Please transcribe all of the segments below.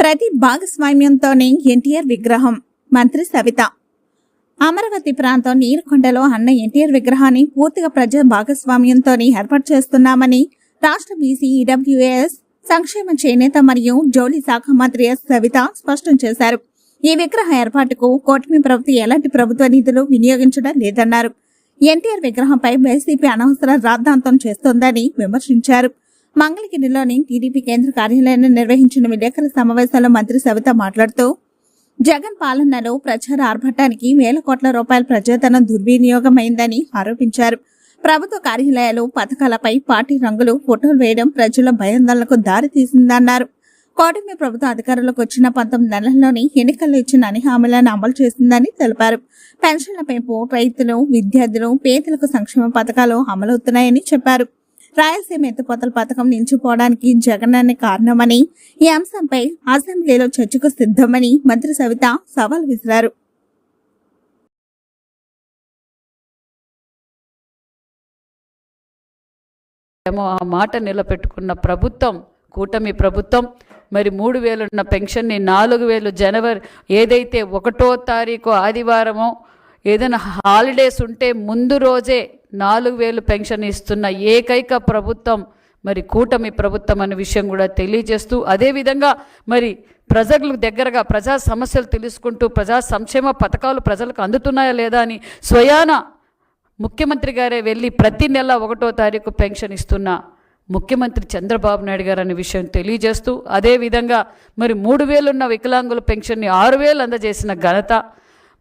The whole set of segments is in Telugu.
ప్రతి భాగస్వామ్యంతోనే ఎన్టీఆర్ విగ్రహం. మంత్రి సవిత. అమరావతి ప్రాంతం నీరుకొండలో అన్న ఎన్టీఆర్ విగ్రహాన్ని పూర్తిగా ప్రజా భాగస్వామ్యంతోనే ఏర్పాటు చేస్తున్నామని రాష్ట్ర బీసీ ఈడబ్ల్యూఎస్ సంక్షేమ చేనేత మరియు జౌళి శాఖ మంత్రి ఎస్ సవిత స్పష్టం చేశారు. ఈ విగ్రహ ఏర్పాటుకు కూటమి ప్రభుత్వం ఎలాంటి ప్రభుత్వ నిధులు వినియోగించడం లేదన్నారు. ఎన్టీఆర్ విగ్రహంపై వైసీపీ అనవసర రాద్ధాంతం చేస్తోందని విమర్శించారు. మంగళగిరిలోని టీడీపీ కేంద్ర కార్యాలయాన్ని నిర్వహించిన విలేకరుల సమావేశంలో మంత్రి సవిత మాట్లాడుతూ జగన్ పాలనలో ప్రచార ఆర్భటానికి వేల కోట్ల రూపాయల ప్రజాధనం దుర్వినియోగమైందని ఆరోపించారు. ప్రభుత్వ కార్యాలయాలు పథకాలపై పార్టీ రంగులు ఫోటోలు వేయడం ప్రజల భయాందోళనకు దారితీసిందన్నారు. కూటమి ప్రభుత్వం అధికారంలోకి వచ్చిన 19 నెలల్లోని ఎన్నికల్లో ఇచ్చిన అన్ని హామీలను అమలు చేసిందని తెలిపారు. పెన్షన్ల పెంపు, రైతులు, విద్యార్థులు, పేదలకు సంక్షేమ పథకాలు అమలవుతున్నాయని చెప్పారు. రాయలసీమ ఎత్తిపోతల పథకం నిలిచిపోవడానికి జగన్ కారణమని, ఈ అంశంపై అసెంబ్లీలో చర్చకు సిద్ధమని మంత్రి సవిత సవాల్ విసిరారు. ఆ మాట నిలబెట్టుకున్న ప్రభుత్వం కూటమి ప్రభుత్వం. మరి 3,000 ఉన్న పెన్షన్ని 4,000 జనవరి ఏదైతే 1వ తారీఖు ఆదివారమో ఏదైనా హాలిడేస్ ఉంటే ముందు రోజే 4,000 పెన్షన్ ఇస్తున్న ఏకైక ప్రభుత్వం మరి కూటమి ప్రభుత్వం అనే విషయం కూడా తెలియజేస్తూ, అదేవిధంగా మరి ప్రజలకు దగ్గరగా ప్రజా సమస్యలు తెలుసుకుంటూ ప్రజా సంక్షేమ పథకాలు ప్రజలకు అందుతున్నాయా లేదా అని స్వయాన ముఖ్యమంత్రి గారే వెళ్ళి ప్రతి నెల 1వ తారీఖు పెన్షన్ ఇస్తున్న ముఖ్యమంత్రి చంద్రబాబు నాయుడు గారు అనే విషయం తెలియజేస్తూ, అదేవిధంగా మరి 3,000 ఉన్న వికలాంగుల పెన్షన్ని 6,000 అందజేసిన ఘనత,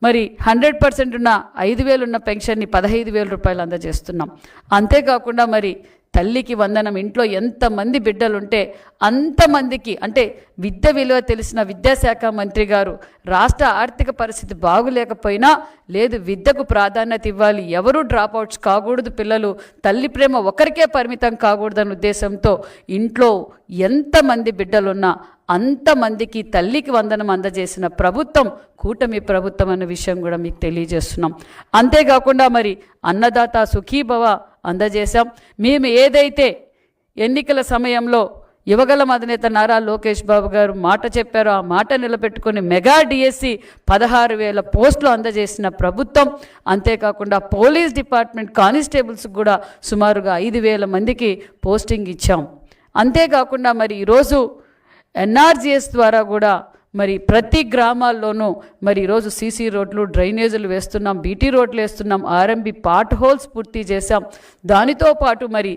మరి 100% ఉన్న 5,000 ఉన్న పెన్షన్ని 15,000 రూపాయలు అందజేస్తున్నాం. అంతేకాకుండా మరి తల్లికి వందనం, ఇంట్లో ఎంతమంది బిడ్డలుంటే అంతమందికి, అంటే విద్య విలువ తెలిసిన విద్యాశాఖ మంత్రి గారు రాష్ట్ర ఆర్థిక పరిస్థితి బాగులేకపోయినా లేదు, విద్యకు ప్రాధాన్యత ఇవ్వాలి, ఎవరూ డ్రాప్అవుట్స్ కాకూడదు, పిల్లలు తల్లి ప్రేమ ఒకరికే పరిమితం కాకూడదన్న ఉద్దేశంతో ఇంట్లో ఎంతమంది బిడ్డలున్నా అంతమందికి తల్లికి వందనం అందజేసిన ప్రభుత్వం కూటమి ప్రభుత్వం అనే విషయం కూడా మీకు తెలియజేస్తున్నాం. అంతేకాకుండా మరి అన్నదాత సుఖీభవ అందజేశాం. మేము ఏదైతే ఎన్నికల సమయంలో యువగల అధినేత నారా లోకేష్ బాబు గారు మాట చెప్పారో ఆ మాట నిలబెట్టుకుని మెగా డిఎస్సి 16,000 పోస్టులు అందజేసిన ప్రభుత్వం. అంతేకాకుండా పోలీస్ డిపార్ట్మెంట్ కానిస్టేబుల్స్ కూడా సుమారుగా 5,000 మందికి పోస్టింగ్ ఇచ్చాం. అంతేకాకుండా మరి ఈరోజు ఎన్ఆర్జీఎస్ ద్వారా కూడా మరి ప్రతి గ్రామాల్లోనూ మరి ఈరోజు సీసీ రోడ్లు, డ్రైనేజీలు వేస్తున్నాం, బీటీ రోడ్లు వేస్తున్నాం, ఆర్ఎంబి పార్ట్ హోల్స్ పూర్తి చేశాం. దానితో పాటు మరి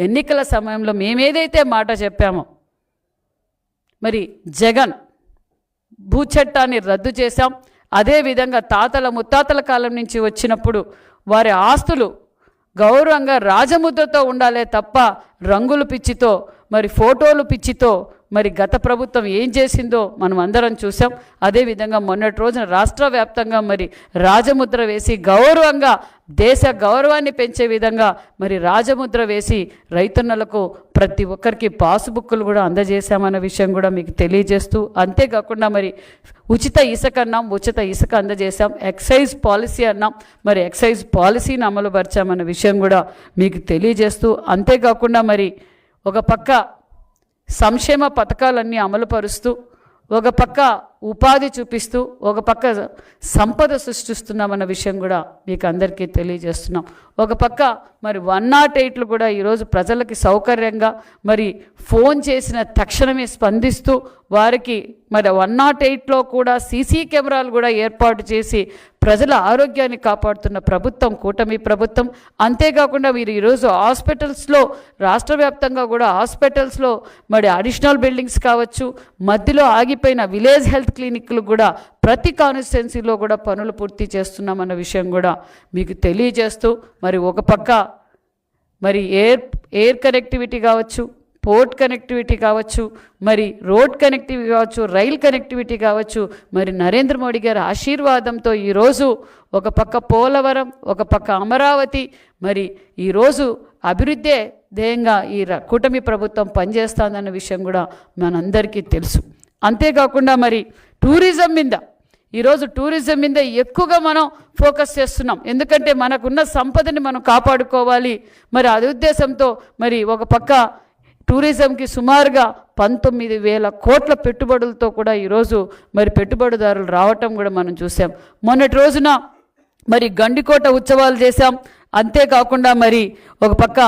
ఎన్నికల సమయంలో మేమేదైతే మాట చెప్పామో మరి జగన్ భూచట్టాన్ని రద్దు చేశాం. అదేవిధంగా తాతల ముత్తాతల కాలం నుంచి వచ్చినప్పుడు వారి ఆస్తులు గౌరవంగా రాజముద్రతో ఉండాలే తప్ప రంగుల పిచ్చితో మరి ఫోటోలు పిచ్చితో మరి గత ప్రభుత్వం ఏం చేసిందో మనం అందరం చూసాం. అదేవిధంగా మొన్నటి రోజున రాష్ట్ర వ్యాప్తంగా మరి రాజముద్ర వేసి గౌరవంగా దేశ గౌరవాన్ని పెంచే విధంగా మరి రాజముద్ర వేసి రైతన్నలకు ప్రతి ఒక్కరికి పాస్బుక్లు కూడా అందజేశామన్న విషయం కూడా మీకు తెలియజేస్తూ, అంతేకాకుండా మరి ఉచిత ఇసుక అన్నాం, ఉచిత ఇసుక అందజేశాం. ఎక్సైజ్ పాలసీ అన్నాం, మరి ఎక్సైజ్ పాలసీని అమలు పరిచామన్న విషయం కూడా మీకు తెలియజేస్తూ, అంతేకాకుండా మరి ఒక పక్క సంక్షేమ పథకాలన్నీ అమలుపరుస్తూ, ఒక పక్క ఉపాధి చూపిస్తూ, ఒక పక్క సంపద సృష్టిస్తున్నామన్న విషయం కూడా మీకు అందరికీ తెలియజేస్తున్నాం. ఒక పక్క మరి 108లు కూడా ఈరోజు ప్రజలకి సౌకర్యంగా మరి ఫోన్ చేసిన తక్షణమే స్పందిస్తూ వారికి మరి 108లో కూడా సీసీ కెమెరాలు కూడా ఏర్పాటు చేసి ప్రజల ఆరోగ్యాన్ని కాపాడుతున్న ప్రభుత్వం కూటమి ప్రభుత్వం. అంతేకాకుండా మీరు ఈరోజు హాస్పిటల్స్లో రాష్ట్ర వ్యాప్తంగా కూడా హాస్పిటల్స్లో మరి అడిషనల్ బిల్డింగ్స్ కావచ్చు, మధ్యలో ఆగిపోయిన విలేజ్ హెల్త్ క్లినిక్లు కూడా ప్రతి కాన్స్టిట్యున్సీలో కూడా పనులు పూర్తి చేస్తున్నామన్న విషయం కూడా మీకు తెలియజేస్తూ, మరి ఒక పక్క మరి ఎయిర్ కనెక్టివిటీ కావచ్చు, పోర్ట్ కనెక్టివిటీ కావచ్చు, మరి రోడ్ కనెక్టివిటీ కావచ్చు, రైల్ కనెక్టివిటీ కావచ్చు, మరి నరేంద్ర మోడీ గారి ఆశీర్వాదంతో ఈరోజు ఒక పక్క పోలవరం, ఒక పక్క అమరావతి, మరి ఈరోజు అభివృద్ధే ధ్యేయంగా ఈ కూటమి ప్రభుత్వం పనిచేస్తుందన్న విషయం కూడా మనందరికీ తెలుసు. అంతేకాకుండా మరి టూరిజం మీద ఈరోజు టూరిజం మీద ఎక్కువగా మనం ఫోకస్ చేస్తున్నాం. ఎందుకంటే మనకున్న సంపదని మనం కాపాడుకోవాలి. మరి అదే ఉద్దేశంతో మరి ఒక పక్క టూరిజంకి సుమారుగా 19,000 కోట్ల పెట్టుబడులతో కూడా ఈరోజు మరి పెట్టుబడిదారులు రావటం కూడా మనం చూసాం. మొన్నటి రోజున మరి గండికోట ఉత్సవాలు చేశాం. అంతేకాకుండా మరి ఒక పక్క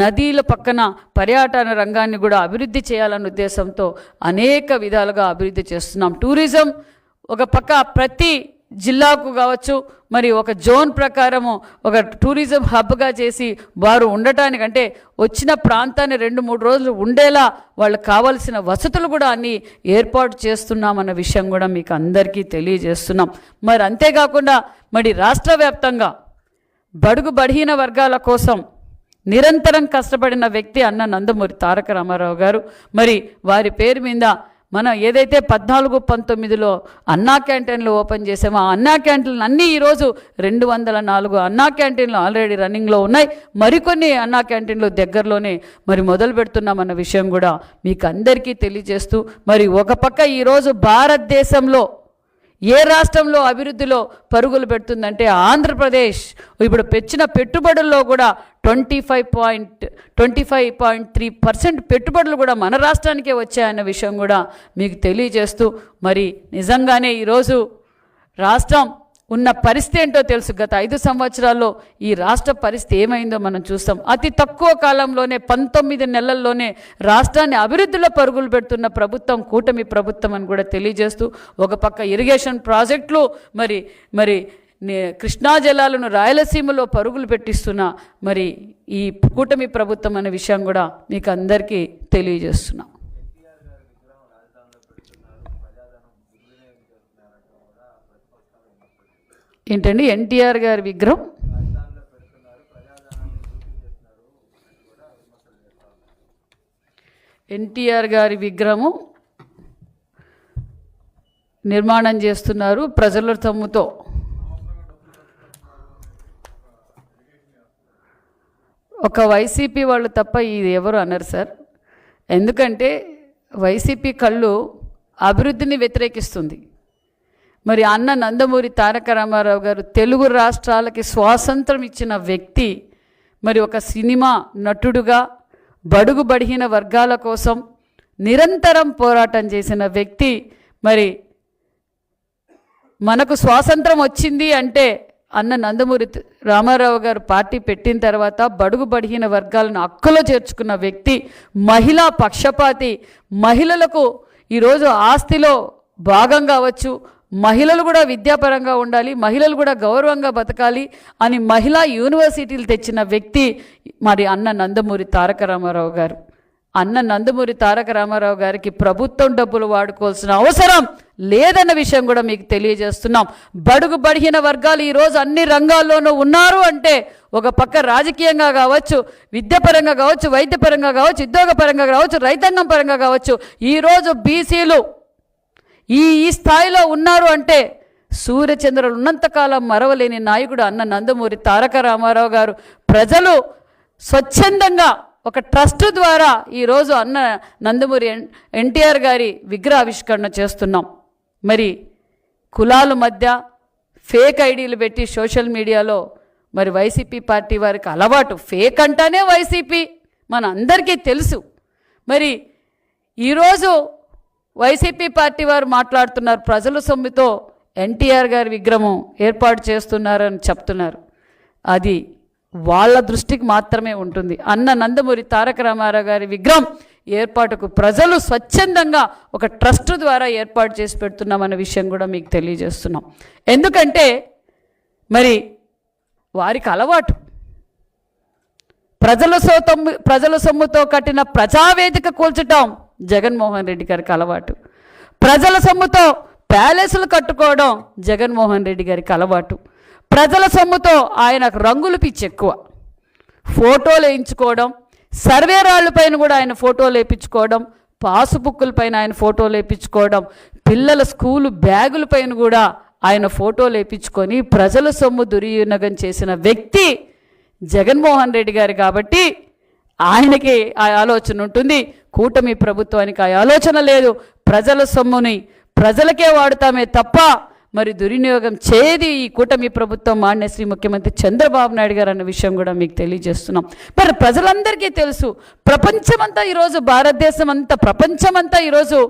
నదీల పక్కన పర్యాటన రంగాన్ని కూడా అభివృద్ధి చేయాలనే ఉద్దేశంతో అనేక విధాలుగా అభివృద్ధి చేస్తున్నాం. టూరిజం ఒక పక్క ప్రతి జిల్లాకు కావచ్చు మరి ఒక జోన్ ప్రకారము ఒక టూరిజం హబ్గా చేసి వారు ఉండటానికంటే వచ్చిన ప్రాంతాన్ని 2-3 రోజులు ఉండేలా వాళ్ళకి కావాల్సిన వసతులు కూడా అన్నీ ఏర్పాటు చేస్తున్నామన్న విషయం కూడా మీకు అందరికీ తెలియజేస్తున్నాం. మరి అంతేకాకుండా మరి రాష్ట్ర వ్యాప్తంగా బడుగు బలహీన వర్గాల కోసం నిరంతరం కష్టపడిన వ్యక్తి అన్న నందమూరి తారక రామారావు గారు. మరి వారి పేరు మీద మనం ఏదైతే 14-19లో అన్నా క్యాంటీన్లు ఓపెన్ చేసామో ఆ అన్నా క్యాంటీన్లు అన్నీ ఈరోజు 204 అన్నా క్యాంటీన్లు ఆల్రెడీ రన్నింగ్లో ఉన్నాయి. మరికొన్ని అన్నా క్యాంటీన్లు దగ్గరలోనే మరి మొదలు పెడుతున్నామన్న విషయం కూడా మీకు అందరికీ తెలియజేస్తూ మరి ఒక పక్క ఈరోజు భారతదేశంలో ఏ రాష్ట్రంలో అభివృద్ధిలో పరుగులు పెడుతుందంటే ఆంధ్రప్రదేశ్. ఇప్పుడు పెంచిన పెట్టుబడుల్లో కూడా 25.3% పెట్టుబడులు కూడా మన రాష్ట్రానికే వచ్చాయన్న విషయం కూడా మీకు తెలియజేస్తూ మరి నిజంగానే ఈరోజు రాష్ట్రం ఉన్న పరిస్థితి ఏంటో తెలుసు. గత 5 సంవత్సరాల్లో ఈ రాష్ట్ర పరిస్థితి ఏమైందో మనం చూస్తాం. అతి తక్కువ కాలంలోనే 19 నెలల్లోనే రాష్ట్రాన్ని అభివృద్ధిలో పరుగులు పెడుతున్న ప్రభుత్వం కూటమి ప్రభుత్వం అని కూడా తెలియజేస్తూ ఒక పక్క ఇరిగేషన్ ప్రాజెక్టులు మరి కృష్ణా జలాలను రాయలసీమలో పరుగులు పెట్టిస్తున్న మరి ఈ కూటమి ప్రభుత్వం అనే విషయం కూడా మీకు అందరికీ తెలియజేస్తున్నాం. ఏంటండి ఎన్టీఆర్ గారి విగ్రహం ఎన్టీఆర్ గారి విగ్రహము నిర్మాణం చేస్తున్నారు ప్రజల సొమ్ముతో. ఒక వైసీపీ వాళ్ళు తప్ప ఇది ఎవరు అన్నారు సార్. ఎందుకంటే వైసీపీ కళ్ళు అభివృద్ధిని వ్యతిరేకిస్తుంది. మరి అన్న నందమూరి తారక రామారావు గారు తెలుగు రాష్ట్రాలకి స్వాతంత్రం ఇచ్చిన వ్యక్తి. మరి ఒక సినిమా నటుడుగా బడుగు బలహీన వర్గాల కోసం నిరంతరం పోరాటం చేసిన వ్యక్తి. మరి మనకు స్వాతంత్రం వచ్చింది అంటే అన్న నందమూరి రామారావు గారు పార్టీ పెట్టిన తర్వాత బడుగు బలహీన వర్గాలను హక్కులో చేర్చుకున్న వ్యక్తి, మహిళా పక్షపాతి. మహిళలకు ఈరోజు ఆస్తిలో భాగం కావచ్చు, మహిళలు కూడా విద్యాపరంగా ఉండాలి, మహిళలు కూడా గౌరవంగా బతకాలి అని మహిళా యూనివర్సిటీలు తెచ్చిన వ్యక్తి మరి అన్న నందమూరి తారక రామారావు గారు. అన్న నందమూరి తారక రామారావు గారికి ప్రభుత్వం డబ్బులు వాడుకోవాల్సిన అవసరం లేదన్న విషయం కూడా మీకు తెలియజేస్తున్నాం. బడుగు బలహీన వర్గాలు ఈరోజు అన్ని రంగాల్లోనూ ఉన్నారు అంటే ఒక పక్క రాజకీయంగా కావచ్చు, విద్యాపరంగా కావచ్చు, వైద్యపరంగా కావచ్చు, ఉద్యోగపరంగా కావచ్చు, రైతాంగం పరంగా కావచ్చు, ఈరోజు బీసీలు ఈ స్థాయిలో ఉన్నారు అంటే సూర్యచంద్రులు ఉన్నంతకాలం మరవలేని నాయకుడు అన్న నందమూరి తారక రామారావు గారు. ప్రజలు స్వచ్ఛందంగా ఒక ట్రస్ట్ ద్వారా ఈరోజు అన్న నందమూరి ఎన్టీఆర్ గారి విగ్రహావిష్కరణ చేస్తున్నాం. మరి కులాల మధ్య ఫేక్ ఐడీలు పెట్టి సోషల్ మీడియాలో మరి వైసీపీ పార్టీ వారికి అలవాటు. ఫేక్ అంటానే వైసీపీ మన అందరికీ తెలుసు. మరి ఈరోజు వైసీపీ పార్టీ వారు మాట్లాడుతున్నారు, ప్రజల సొమ్ముతో ఎన్టీఆర్ గారి విగ్రహం ఏర్పాటు చేస్తున్నారని చెప్తున్నారు. అది వాళ్ళ దృష్టికి మాత్రమే ఉంటుంది. అన్న నందమూరి తారక రామారావు గారి విగ్రహం ఏర్పాటుకు ప్రజలు స్వచ్ఛందంగా ఒక ట్రస్ట్ ద్వారా ఏర్పాటు చేసి పెడుతున్నామన్న విషయం కూడా మీకు తెలియజేస్తున్నాం. ఎందుకంటే మరి వారికి అలవాటు. ప్రజల సొమ్ముతో కట్టిన ప్రజావేదిక కూల్చటం జగన్మోహన్ రెడ్డి గారికి అలవాటు. ప్రజల సొమ్ముతో ప్యాలెస్లు కట్టుకోవడం జగన్మోహన్ రెడ్డి గారికి అలవాటు. ప్రజల సొమ్ముతో ఆయనకు రంగులు పిచ్చి ఎక్కువ. ఫోటోలు వేయించుకోవడం, సర్వే రాళ్ళపైన కూడా ఆయన ఫోటోలు వేయించుకోవడం, పాసుబుక్కుల పైన ఆయన ఫోటోలు వేయించుకోవడం, పిల్లల స్కూలు బ్యాగుల పైన కూడా ఆయన ఫోటోలు వేయించుకొని ప్రజల సొమ్ము దుర్వినియోగం చేసిన వ్యక్తి జగన్మోహన్ రెడ్డి గారు. కాబట్టి ఆయనకి ఆ ఆలోచన ఉంటుంది. కూటమి ప్రభుత్వానికి ఆ ఆలోచన లేదు. ప్రజల సొమ్ముని ప్రజలకే వాడుతామే తప్ప మరి దుర్వినియోగం చేయది ఈ కూటమి ప్రభుత్వం మాన్య శ్రీ ముఖ్యమంత్రి చంద్రబాబు నాయుడు గారు అన్న విషయం కూడా మీకు తెలియజేస్తున్నాం. మరి ప్రజలందరికీ తెలుసు, ప్రపంచమంతా ఈరోజు, భారతదేశం అంతా, ప్రపంచమంతా ఈరోజు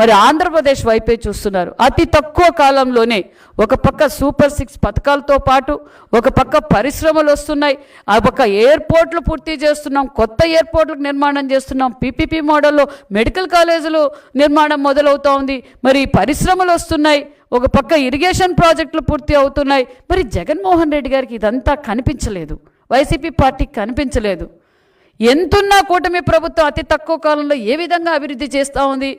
మరి ఆంధ్రప్రదేశ్ వైపే చూస్తున్నారు. అతి తక్కువ కాలంలోనే ఒక పక్క సూపర్ 6 పథకాలతో పాటు ఒక పక్క పరిశ్రమలు వస్తున్నాయి, ఆ పక్క ఎయిర్పోర్ట్లు పూర్తి చేస్తున్నాం, కొత్త ఎయిర్పోర్ట్లకు నిర్మాణం చేస్తున్నాం, పీపీపీ మోడల్లో మెడికల్ కాలేజీలు నిర్మాణం మొదలవుతూ ఉంది, మరి పరిశ్రమలు వస్తున్నాయి, ఒక పక్క ఇరిగేషన్ ప్రాజెక్టులు పూర్తి అవుతున్నాయి. మరి జగన్మోహన్ రెడ్డి గారికి ఇదంతా కనిపించలేదు, వైసీపీ పార్టీకి కనిపించలేదు. ఎంతున్నా కూటమి ప్రభుత్వం అతి తక్కువ కాలంలో ఏ విధంగా అభివృద్ధి చేస్తూ ఉంది,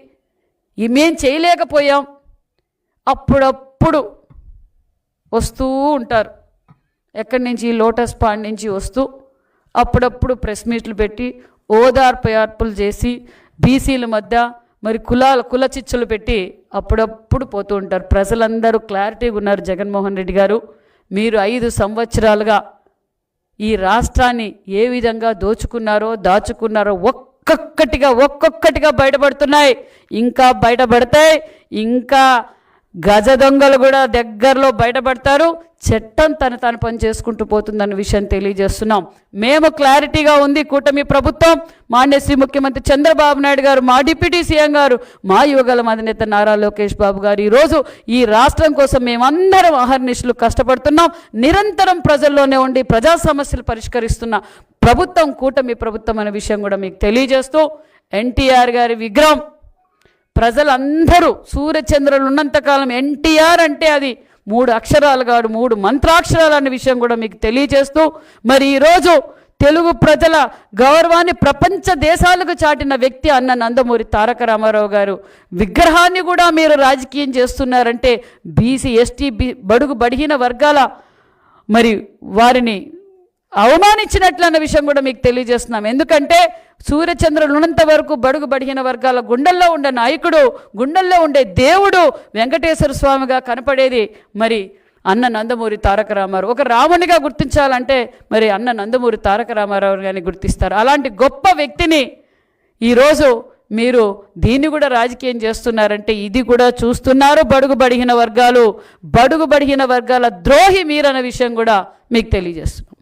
మేం చేయలేకపోయాం. అప్పుడప్పుడు వస్తూ ఉంటారు, ఎక్కడి నుంచి, లోటస్ పాండ్ నుంచి వస్తూ అప్పుడప్పుడు ప్రెస్ మీట్లు పెట్టి ఓదార్పులు చేసి బీసీల మధ్య మరి కుల చిచ్చులు పెట్టి అప్పుడప్పుడు పోతూ ఉంటారు. ప్రజలందరూ క్లారిటీగా ఉన్నారు. జగన్మోహన్ రెడ్డి గారు, మీరు 5 సంవత్సరాలుగా ఈ రాష్ట్రాన్ని ఏ విధంగా దాచుకున్నారో ఒక్కొక్కటిగా బయటపడుతున్నాయి. ఇంకా బయటపడతాయి. ఇంకా గజ దొంగలు కూడా దగ్గరలో బయటపడతారు. చట్టం తన పని చేసుకుంటూ పోతుందన్న విషయం తెలియజేస్తున్నాం. మేము క్లారిటీగా ఉంది. కూటమి ప్రభుత్వం, మాన్య శ్రీ ముఖ్యమంత్రి చంద్రబాబు నాయుడు గారు, మా డిప్యూటీ సీఎం గారు, మా యువగల అధినేత నారా లోకేష్ బాబు గారు, ఈరోజు ఈ రాష్ట్రం కోసం మేమందరం అహర్నిశలు కష్టపడుతున్నాం. నిరంతరం ప్రజల్లోనే ఉండి ప్రజా సమస్యలు పరిష్కరిస్తున్న ప్రభుత్వం కూటమి ప్రభుత్వం అనే విషయం కూడా మీకు తెలియజేస్తూ, ఎన్టీఆర్ గారి విగ్రహం ప్రజలందరూ సూర్యచంద్రులు ఉన్నంతకాలం ఎన్టీఆర్ అంటే అది 3 అక్షరాలు కాదు, 3 మంత్రాక్షరాలు అనే విషయం కూడా మీకు తెలియజేస్తూ, మరి ఈరోజు తెలుగు ప్రజల గౌరవాన్ని ప్రపంచ దేశాలకు చాటిన వ్యక్తి అన్న నందమూరి తారక రామారావు గారు విగ్రహాన్ని కూడా మీరు రాజకీయం చేస్తున్నారంటే బీసీ, ఎస్టీ, బడుగు బడిహీన వర్గాల మరి వారిని అవమానించినట్లు అన్న విషయం కూడా మీకు తెలియజేస్తున్నాం. ఎందుకంటే సూర్యచంద్రులు ఉన్నంత వరకు బడుగు బడిహీన వర్గాల గుండెల్లో ఉండే నాయకుడు, గుండెల్లో ఉండే దేవుడు వెంకటేశ్వర స్వామిగా కనపడేది మరి అన్న నందమూరి తారక రామారావు. ఒక రామునిగా గుర్తించాలంటే మరి అన్న నందమూరి తారక రామారావు గారిని గుర్తిస్తారు. అలాంటి గొప్ప వ్యక్తిని ఈరోజు మీరు దీన్ని కూడా రాజకీయం చేస్తున్నారంటే ఇది కూడా చూస్తున్నారు బడుగు బడిహీన వర్గాల ద్రోహి మీరన్న విషయం కూడా మీకు తెలియజేస్తున్నాం.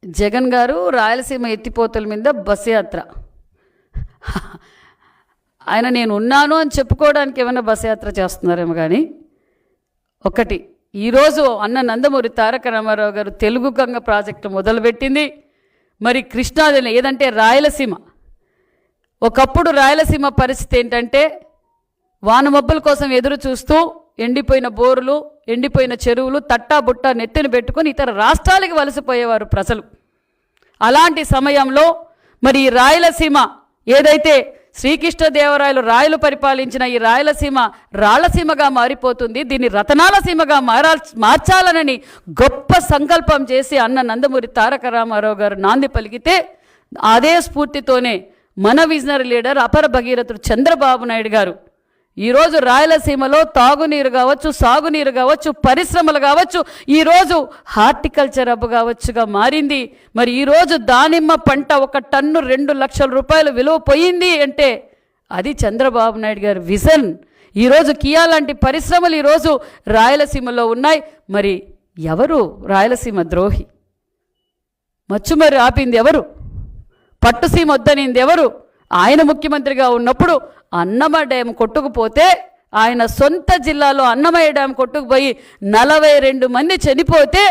జగన్ గారు రాయలసీమ ఎత్తిపోతల మీద బస్సు యాత్ర, ఆయన నేను ఉన్నాను అని చెప్పుకోవడానికి ఏమైనా బస్సు యాత్ర చేస్తున్నారేమో కానీ, ఒకటి ఈరోజు అన్న నందమూరి తారక రామారావు గారు తెలుగు గంగ ప్రాజెక్టు మొదలుపెట్టింది. మరి కృష్ణాది ఏదంటే రాయలసీమ, ఒకప్పుడు రాయలసీమ పరిస్థితి ఏంటంటే వానమబ్బుల కోసం ఎదురు చూస్తూ ఎండిపోయిన బోరులు, ఎండిపోయిన చెరువులు, తట్టాబుట్ట నెత్తిన పెట్టుకొని ఇతర రాష్ట్రాలకు వలసపోయేవారు ప్రజలు. అలాంటి సమయంలో మరి ఈ రాయలసీమ ఏదైతే శ్రీకృష్ణదేవరాయలు రాయలు పరిపాలించిన ఈ రాయలసీమ రాళ్లసీమగా మారిపోతుంది, దీన్ని రతనాల సీమగా మార్చాలనని గొప్ప సంకల్పం చేసి అన్న నందమూరి తారక రామారావు గారు నాంది పలికితే, అదే స్ఫూర్తితోనే మన విజనరీ లీడర్ అపర భగీరథుడు చంద్రబాబు నాయుడు గారు ఈరోజు రాయలసీమలో తాగునీరు కావచ్చు, సాగునీరు కావచ్చు, పరిశ్రమలు కావచ్చు, ఈరోజు హార్టికల్చర్ హబ్ కావచ్చుగా మారింది. మరి ఈరోజు దానిమ్మ పంట 1 టన్ను 2 లక్షల రూపాయలు విలువ పోయింది అంటే అది చంద్రబాబు నాయుడు గారి విజన్. ఈరోజు కియా లాంటి పరిశ్రమలు ఈరోజు రాయలసీమలో ఉన్నాయి. మరి ఎవరు రాయలసీమ ద్రోహి? మచ్చుమరి ఆపింది ఎవరు? పట్టుసీమ వద్దనింది ఎవరు? ఆయన ముఖ్యమంత్రిగా ఉన్నప్పుడు అన్నమయ్య డ్యామ్ కొట్టుకుపోతే, ఆయన సొంత జిల్లాలో అన్నమయ్య డ్యామ్ కొట్టుకుపోయి 42 మంది చనిపోతే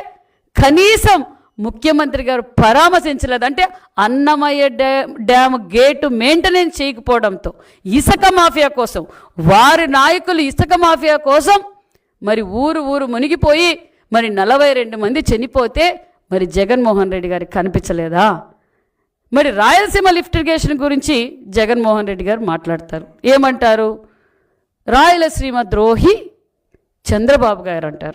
కనీసం ముఖ్యమంత్రి గారు పరామర్శించలేదు. అంటే అన్నమయ్య డ్యామ్ గేటు మెయింటెనెన్స్ చేయకపోవడంతో ఇసుక మాఫియా కోసం, వారి నాయకులు ఇసుక మాఫియా కోసం మరి ఊరు మునిగిపోయి మరి 42 మంది చనిపోతే మరి జగన్మోహన్ రెడ్డి గారికి కనిపించలేదా? మరి రాయలసీమ లిఫ్ట్ ఇరిగేషన్ గురించి జగన్మోహన్ రెడ్డి గారు మాట్లాడతారు, ఏమంటారు? రాయలసీమ ద్రోహి చంద్రబాబు గారు అంటారు.